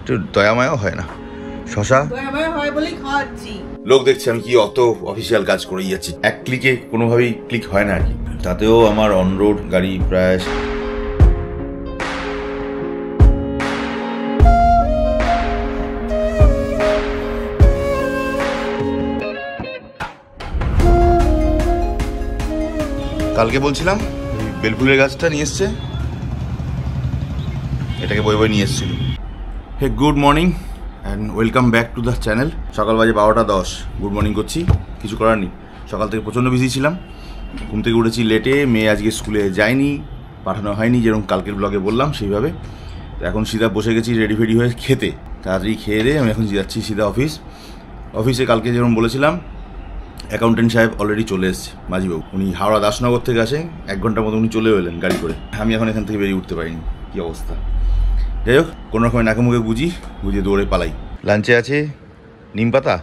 একটু দয়ামায়াও হয় না। শশা দয়ামায়া হয় বলেই খাওয়াচ্ছি। লোক দেখছে আমি কি অত অফিসিয়াল কাজ করেই যাচ্ছি, এক ক্লিকে কোনোভাবেই ক্লিক হয় না আর কি। তাতেও আমার অনরোড গাড়ি প্রায় কালকে বলছিলাম বেলফুলের গাছটা নিয়ে এসছে, এটাকে বই বই নিয়ে এসেছিল। Hey good morning and welcome back to the channel. সকাল বাজে 12:10, গুড মর্নিং করছি, কিছু করার নেই। সকাল থেকে প্রচণ্ড বিজি ছিলাম, ঘুম থেকে উঠেছি লেটে, মেয়ে আজকে স্কুলে যায়নি, পাঠানো হয়নি যেরকম কালকের ব্লগে বললাম সেইভাবে। এখন সিধা বসে গেছি রেডি ফেডি হয়ে খেতে, তাড়াতাড়ি খেয়ে দিয়ে আমি এখন যাচ্ছি সিধা অফিসে। কালকে যেরকম বলেছিলাম অ্যাকাউন্টেন্ট সাহেব অলরেডি চলে এসেছে, মাঝিবাবু। উনি হাওড়া দাসনগর থেকে আসে, 1 ঘন্টার মতো উনি চলে এলেন গাড়ি করে। আমি এখন এখান থেকে বেরিয়ে উঠতে পারিনি, কী অবস্থা। যাই হোক, কোনো রকমের নাকে মুখে বুঝিয়ে দৌড়ে পালাই। লাঞ্চে আছে নিম পাতা,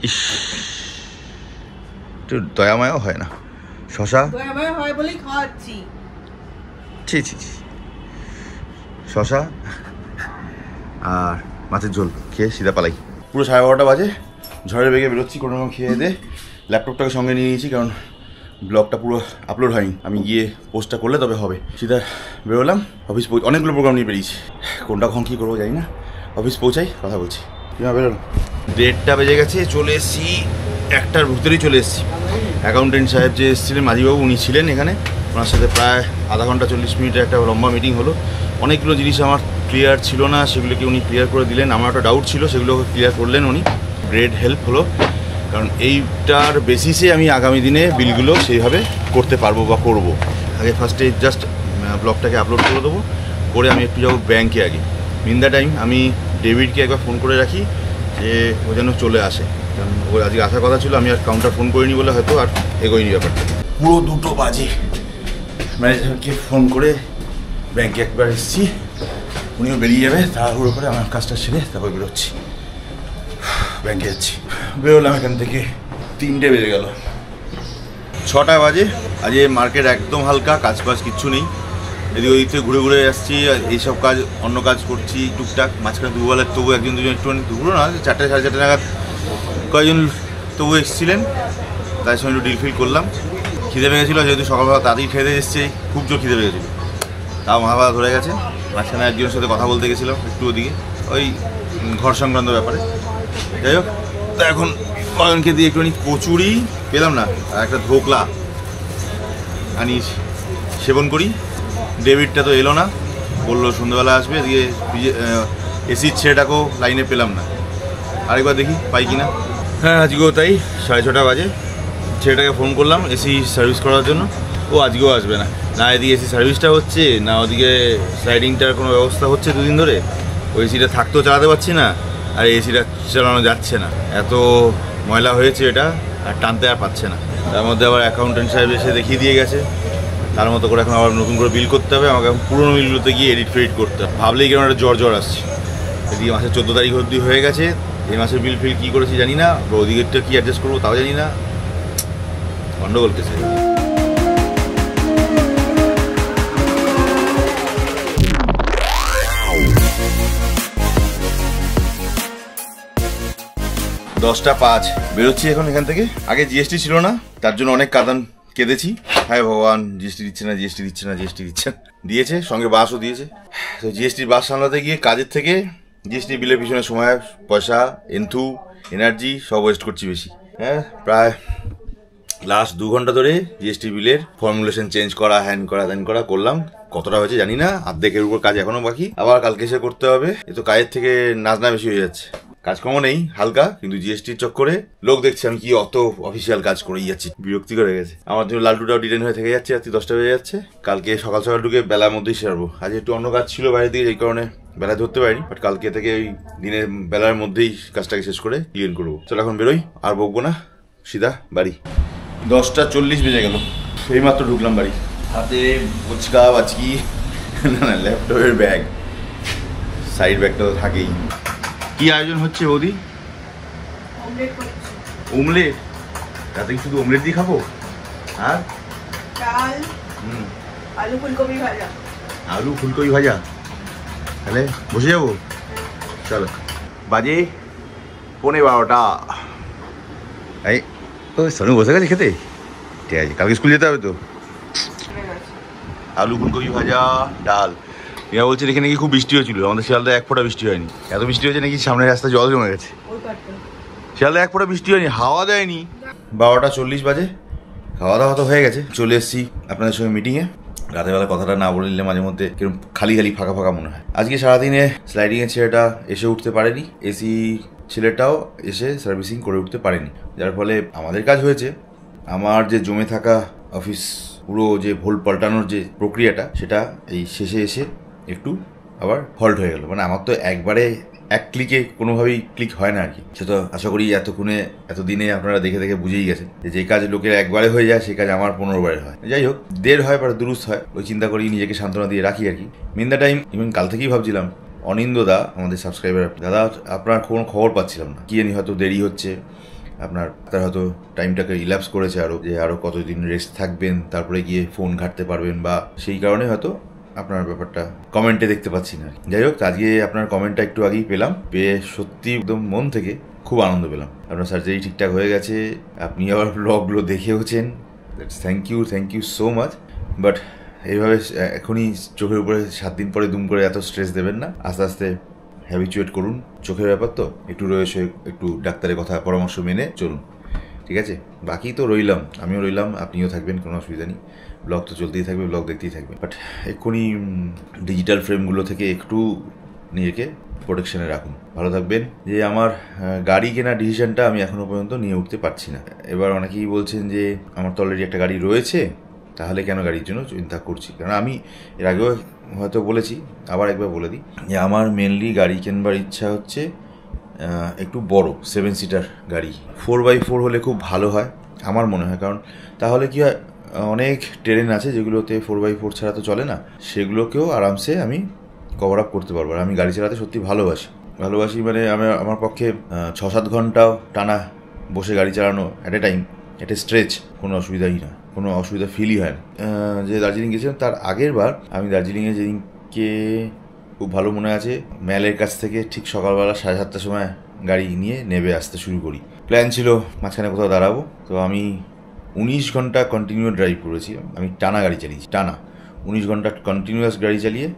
ইস একটু দয়ামায়াও হয় না। শশা দয়ামায়া হয় বলেই খাওয়াচ্ছি। ছি শশা আর মাছের ঝোল খেয়ে সিধা পালাই। পুরো 12:30 বাজে, ঝড়ের বেগে বেরোচ্ছি। কোনো রকম খেয়ে দিয়ে ল্যাপটপটাকে সঙ্গে নিয়ে নিয়েছি, কারণ ব্লগটা পুরো আপলোড হয়নি। আমি গিয়ে পোস্টটা করলে তবে হবে। সিধা বেরোলাম, অফিস অনেকগুলো প্রোগ্রাম নিয়ে বেরিয়েছি, কোনটা কখন কী করবো জানি না। অফিস পৌঁছাই কথা বলছি। কীভাবে বেরোলাম, 1:30টা বেজে গেছে, চলে এসেছি 1টার ভিতরেই চলে এসেছি। অ্যাকাউন্টেন্ট সাহেব যে এসেছিলেন মাঝিবাবু, উনি ছিলেন এখানে। ওনার সাথে প্রায় আধা ঘন্টা 40 মিনিটের একটা লম্বা মিটিং হলো। অনেকগুলো জিনিস আমার ক্লিয়ার ছিল না, সেগুলোকে উনি ক্লিয়ার করে দিলেন। আমার একটা ডাউট ছিল, সেগুলো ক্লিয়ার করলেন উনি। গ্রেট হেল্প হলো, কারণ এইটার বেসিসে আমি আগামী দিনে বিলগুলো সেইভাবে করতে পারবো বা করব। আগে ফার্স্টে জাস্ট ব্লগটাকে আপলোড করে দেবো, করে আমি একটু যাবো ব্যাংকে। আগে ইন দ্য টাইম আমি ডেভিডকে একবার ফোন করে রাখি যে ও যেন চলে আসে, কারণ ওর আজকে আসার কথা ছিল। আমি আর কাউন্টার ফোন করিনি বলে হয়তো আর এগোয়নি ব্যাপারটা। পুরো 2টো বাজে ম্যানেজারকে ফোন করে ব্যাংকে একবার এসেছি, উনিও বেরিয়ে যাবে। তাড়াহুড়ো করে আমার কাজটা সেরে তারপর বেরোচ্ছি, ব্যাংকে যাচ্ছি। বেরোলাম এখান থেকে 3টে বেজে গেল। 6টা বাজে। আজকে মার্কেট একদম হালকা, কাজ কিচ্ছু নেই। এদিকে ওই থেকে ঘুরে ঘুরে আসছি, এইসব কাজ অন্য কাজ করছি টুকটাক। মাঝখানে দুবেলার তবু একজন দুজন একটু দুপুরো না, 4টে সাড়ে 4টে নাগাদ কয়েকজন তবু এসেছিলেন, তার সঙ্গে একটু ডিল ফিল করলাম। খিদে পেয়ে গেছিলো, যেহেতু সকালবেলা তাড়াতাড়ি খেতে এসেছি, খুব জোর খিদে পেয়ে গেছিলো, তাও মাথা ব্যথা ধরে গেছে। মাঝখানে একজনের সাথে কথা বলতে গেছিলাম একটু ওদিকে, ওই ঘর সংক্রান্ত ব্যাপারে। যাই হোক, তা এখন কয়েকজনকে দিয়ে একটুখানি কচুরি পেলাম না, আর একটা ধোকলা আনি সেবন করি। ডেভিডটা তো এলো না, বললো সন্ধ্যাবেলা আসবে। দিয়ে এসির ছেলেটাকেও লাইনে পেলাম না, আরেকবার দেখি পাই কিনা। হ্যাঁ, আজকেও তাই। 6:30 বাজে, ছেলেটাকে ফোন করলাম এসি সার্ভিস করার জন্য, ও আজকেও আসবে না। না এদিকে এসি সার্ভিসটা হচ্ছে, না ওদিকে স্লাইডিংটার কোনো ব্যবস্থা হচ্ছে 2 দিন ধরে। ওই এসিটা থাকতেও চালাতে পারছি না, আর এসিটা চালানো যাচ্ছে না, এত ময়লা হয়েছে এটা, আর টানতে আর পাচ্ছে না। তার মধ্যে আবার অ্যাকাউন্টেন্ট সাহেব এসে দেখিয়ে দিয়ে গেছে, তার মতো করে এখন আবার নতুন করে বিল করতে হবে আমাকে। পুরোনো বিলগুলোতে গিয়ে এডিট ফেডিট করতে হবে, ভাবলেই কেমন একটা জ্বর আসছে। এদিকে মাসের 14 তারিখ অবধি হয়ে গেছে, এই মাসের বিল ফিল কী করেছি জানি না, ওদিকেরটা কী অ্যাডজাস্ট করবো তাও জানি না, গন্ডগোল কেসে। দশটা 5 বেরোচ্ছি এখন এখান থেকে। আগে জিএসটি ছিল না, তার জন্য অনেক কাঁদান কেঁদেছি। হায় ভগবান, জিএসটি দিচ্ছে না, দিয়েছে, সঙ্গে বাসও দিয়েছে। তো জিএসটির বাস সামলাতে গিয়ে কাজের থেকে জিএসটি বিলের পিছনে সময়, পয়সা, এনার্জি সব ওয়েস্ট করছি বেশি। হ্যাঁ, প্রায় লাস্ট 2 ঘন্টা ধরে জিএসটি বিলের ফর্মুলেশন চেঞ্জ করা, হ্যান করা, ত্যান করা করলাম। কতটা হয়েছে জানি না, অর্ধেকের উপর কাজ এখনো বাকি, আবার কালকে এসে করতে হবে। এ তো কাজের থেকে নাজনা বেশি হয়ে যাচ্ছে। কাজকর্ম নেই হালকা, কিন্তু জিএসটির চক্করে লোক দেখছে আমি কি অত অফিসিয়াল কাজ করেই যাচ্ছি, বিরক্তি করে গেছে। আমার জন্য লালটুটাও ডিটেন হয়ে থেকে যাচ্ছে, রাত্রি 10টা বেজে যাচ্ছে। কালকে সকাল ঢুকে বেলার মধ্যেই সেরবো। আজ একটু অন্য কাজ ছিল বাইরে দিকে, এই কারণে বেলায় ধরতে পারিনি, বাট কালকে থেকে ওই দিনের বেলার মধ্যেই কাজটাকে শেষ করে ক্লিয়ার করবো। চলো এখন বেরোই, আর বকবো না, সিধা বাড়ি। 10:40 বেজে গেল, সেই মাত্র ঢুকলাম বাড়ি। হাতে ফুচকা বাচকি, না ল্যাপটপের ব্যাগ, সাইড ব্যাগটা তো থাকেই। কি আয়োজন হচ্ছে বৌদি? অমলেট? রাতে কি শুধু অমলেট দিয়ে খাবো? আর ডাল, আলু ফুলকপি ভাজা। আলু ফুলকপি ভাজা, তাহলে বসে যাবো, চলো। বাজে 11:15। এই ও সোনু বসে গেছে খেতে, ঠিক আছে। কালকে স্কুল যেতে হবে তো। আলু ফুলকপি ভাজা, ডাল। এরা বলছে এখানে নাকি খুব বৃষ্টি হয়েছিল, আমাদের শিয়ালদা এক ফোঁটা বৃষ্টি হয়নি। এত বৃষ্টি হয়েছে নাকি সামনের রাস্তায় জল জমে গেছে। শিয়ালদা এক ফোঁটা বৃষ্টি হয়নি, হাওয়া দেয়নি। 12:40 বাজে, খাওয়া দাওয়া তো হয়ে গেছে। চলে এসেছি আপনাদের সঙ্গে মিটিংয়ে। রাতের বেলা কথাটা না বলে নিলে মাঝে মধ্যে কিরকম খালি খালি ফাঁকা ফাঁকা মনে হয়। আজকে সারাদিনে স্লাইডিংয়ের ছেলেটা এসে উঠতে পারেনি, এসি ছেলেটাও এসে সার্ভিসিং করে উঠতে পারেনি, যার ফলে আমাদের কাজ হয়েছে আমার যে জমে থাকা অফিস পুরো যে ভোল্ট পাল্টানোর যে প্রক্রিয়াটা, সেটা এই শেষে এসে একটু আবার হল্ট হয়ে গেল। মানে আমার তো একবারে এক ক্লিকে কোনোভাবেই ক্লিক হয় না আর কি। সে তো আশা করি এতদিনে আপনারা দেখে দেখে বুঝেই গেছেন যে কাজ লোকের একবারে হয়ে যায় সেই কাজ আমার 15 বারে হয়। যাই হোক, দেড় হয় বা দুরুস্ত হয়, ওই চিন্তা করি নিজেকে সান্ত্বনা দিয়ে রাখি আর কি। মিন দ্য টাইম ইভেন কাল থেকেই ভাবছিলাম অনিন্দদা, আমাদের সাবস্ক্রাইবার দাদা, আপনার কোনো খবর পাচ্ছিলাম না, কি জানি হয়তো দেরি হচ্ছে আপনার, তার হয়তো টাইমটাকে রিল্যাপস করেছে আরও কতদিন রেস্ট থাকবেন, তারপরে গিয়ে ফোন ঘাঁটতে পারবেন, বা সেই কারণে হয়তো আপনার ব্যাপারটা কমেন্টে দেখতে পাচ্ছি না। যাই হোক, আজকে আপনার কমেন্টটা একটু আগেই পেলাম, পেয়ে সত্যি একদম মন থেকে খুব আনন্দ পেলাম। আপনার সার্জারি ঠিকঠাক হয়ে গেছে, আপনি আবার ব্লগগুলো দেখেওছেন, thank you so much. But এইভাবে এখনই চোখের উপরে 7 দিন পরে দুম করে এত স্ট্রেস দেবেন না, আস্তে আস্তে হ্যাবিচুয়েট করুন। চোখের ব্যাপার তো একটু রয়েছে, একটু ডাক্তারের কথা পরামর্শ মেনে চলুন, ঠিক আছে? বাকি তো রইলাম, আমিও রইলাম, আপনিও থাকবেন, কোনো অসুবিধা নেই। ব্লগ তো চলতেই থাকবে, ব্লগ দেখতেই থাকবে। বাট এক্ষুনি ডিজিটাল ফ্রেমগুলো থেকে একটু নিজেকে প্রোটেকশনে রাখুন, ভালো থাকবেন। যে আমার গাড়ি কেনার ডিসিশনটা আমি এখনও পর্যন্ত নিয়ে উঠতে পারছি না। এবার অনেকেই বলছেন যে আমার তো অলরেডি একটা গাড়ি রয়েছে, তাহলে কেন গাড়ির জন্য চিন্তা করছি? কারণ আমি এর আগেও হয়তো বলেছি, আবার একবার বলে দিই যে আমার মেনলি গাড়ি কেনবার ইচ্ছা হচ্ছে একটু বড় 7 সিটার গাড়ি। 4x4 হলে খুব ভালো হয় আমার মনে হয়, কারণ তাহলে কি হয়, অনেক ট্রেন আছে যেগুলোতে 4x4 ছাড়া তো চলে না, সেগুলোকেও আরামসে আমি কভার আপ করতে পারবো। আর আমি গাড়ি চালাতে সত্যি ভালোবাসি মানে আমার পক্ষে 6-7 ঘন্টাও টানা বসে গাড়ি চালানো অ্যাট এ টাইম, এটা স্ট্রেচ, কোনো অসুবিধাই না, কোনো অসুবিধা ফিলই হয় না। যে দার্জিলিং গেছিলাম তার আগের বার আমি দার্জিলিংয়ে যেদিনকে খুব ভালো মনে আছে, ম্যালের কাছ থেকে ঠিক সকালবেলা 7:30টার সময় গাড়ি নিয়ে নেমে আসতে শুরু করি। প্ল্যান ছিল মাঝখানে কোথাও দাঁড়াবো, তো আমি 19 ঘন্টা কন্টিনিউ ড্রাইভ করেছিলাম। আমি টানা গাড়ি চালিয়েছি, টানা 19 ঘন্টা কন্টিনিউয়াস গাড়ি চালিয়ে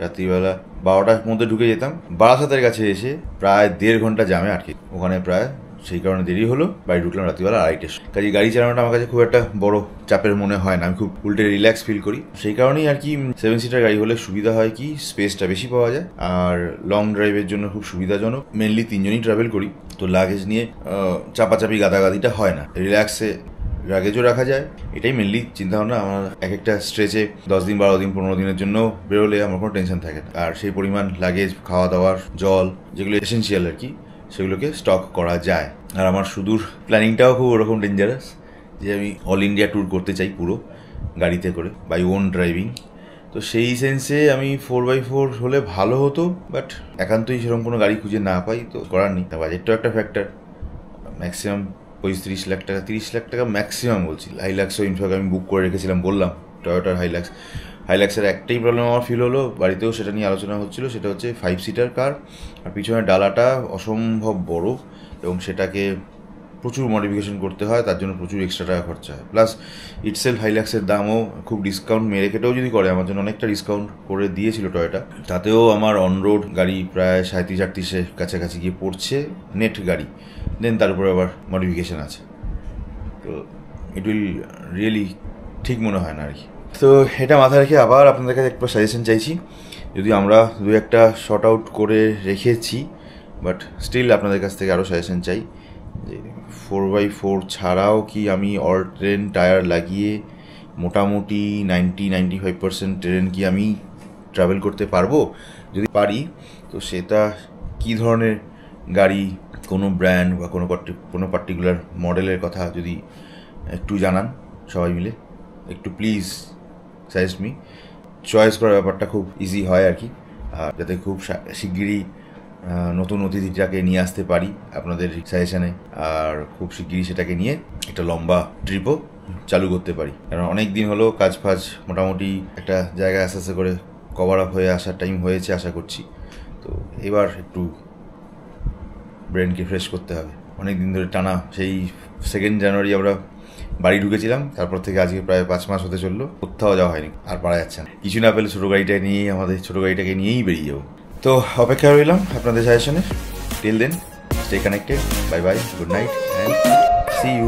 রাত্রিবেলা 12টার মধ্যে ঢুকে যেতাম। বারাসাতের কাছে এসে প্রায় 1.5 ঘন্টা জামে আটকে, ওখানে প্রায় সেই কারণে দেরি হলো, বাড়ি ঢুকলাম রাত্রিবেলা 2:30টায়। কাজে গাড়ি চালানোটা আমার কাছে খুব একটা বড় চাপের মনে হয় না, আমি খুব উল্টে রিল্যাক্স ফিল করি। সেই কারণেই আর কি 7 সিটার গাড়ি হলে সুবিধা হয় কি, স্পেসটা বেশি পাওয়া যায়, আর লং ড্রাইভের জন্য খুব সুবিধাজনক। মেনলি 3 জনই ট্রাভেল করি, তো লাগেজ নিয়ে চাপাচাপি গাদাগাদিটা হয় না, রিল্যাক্সে লাগেজও রাখা যায়। এটাই মেনলি চিন্তাভাবনা আমার। এক একটা স্ট্রেচে 10 দিন 12 দিন 15 দিনের জন্য বেরোলে আমার কোনো টেনশন থাকে না, আর সেই পরিমাণ লাগেজ, খাওয়া দাওয়ার, জল, যেগুলো এসেন্সিয়াল আর কি, সেগুলোকে স্টক করা যায়। আর আমার সুদূর প্ল্যানিংটাও খুব ওরকম ডেঞ্জারাস যে আমি অল ইন্ডিয়া ট্যুর করতে চাই পুরো গাড়িতে করে, বাই ওন ড্রাইভিং। তো সেই সেন্সে আমি 4x4 হলে ভালো হতো, বাট একান্তই সেরকম কোনো গাড়ি খুঁজে না পাই, তো করার নেই। বাজেটটাও একটা ফ্যাক্টর, ম্যাক্সিমাম 25-30 লাখ টাকা, 30 লাখ টাকা ম্যাক্সিমাম বলছি। হাইলাক্সও ইনফ্যাক্ট আমি বুক করে রেখেছিলাম, বললাম টয়োটার হাইলাক্সের একটাই প্রবলেম আমার ফিল হলো, বাড়িতেও সেটা নিয়ে আলোচনা হচ্ছিলো, সেটা হচ্ছে 5 সিটার কার, আর পিছনের ডালাটা অসম্ভব বড় এবং সেটাকে প্রচুর মডিফিকেশন করতে হয়, তার জন্য প্রচুর এক্সট্রা টাকা খরচা হয়। প্লাস ইটসেলফ হাইলাক্সের দামও খুব ডিসকাউন্ট মেরে কেটেও যদি করে, আমার জন্য অনেকটা ডিসকাউন্ট করে দিয়েছিল টয়োটা, তাতেও আমার অনরোড গাড়ি প্রায় 37-38-এর কাছাকাছি গিয়ে পড়ছে নেট গাড়ি, দেন তার উপরে আবার মডিফিকেশান আছে। তো ইট উইল রিয়েলি ঠিক মনে হয় না আর কি। তো এটা মাথায় রেখে আবার আপনাদের কাছে একবার সাজেশন চাইছি, যদি আমরা 2-1টা শর্ট আউট করে রেখেছি, বাট স্টিল আপনাদের কাছ থেকে আরও সাজেশন চাই যে 4x4 ছাড়াও কি আমি অল ট্রেন টায়ার লাগিয়ে মোটামুটি 90-95% ট্রেন কি আমি ট্রাভেল করতে পারবো? যদি পারি তো সেটা কী ধরনের গাড়ি, কোনো ব্র্যান্ড বা কোনো পার্টিকুলার মডেলের কথা যদি একটু জানান সবাই মিলে, একটু প্লিজ সাজেস্ট মি। চয়েস করার ব্যাপারটা খুব ইজি হয় আর কি, আর যাতে খুব শিগগিরই নতুন অতিথিটাকে নিয়ে আসতে পারি আপনাদের সাজেশানে, আর খুব শিগগিরই সেটাকে নিয়ে একটা লম্বা ট্রিপও চালু করতে পারি। কারণ অনেক দিন হলো কাজ ফাজ মোটামুটি একটা জায়গায় আস্তে আস্তে করে কভার আপ হয়ে আসার টাইম হয়েছে আশা করছি। তো এবার একটু ব্রেনকে ফ্রেশ করতে হবে। অনেক দিন ধরে টানা সেই 2 জানুয়ারি আমরা বাড়ি ঢুকেছিলাম, তারপর থেকে আজকে প্রায় 5 মাস হতে চললো, কোথাও যাওয়া হয়নি, আর পারা যাচ্ছে না। কিছু না পেলে ছোটো গাড়িটা নিয়েই আমাদের ছোটো গাড়িটাকে নিয়েই বেরিয়ে যাবো। তো অপেক্ষা রইলাম আপনাদের সাজেশনের। Till then stay connected, bye bye, good night and see you.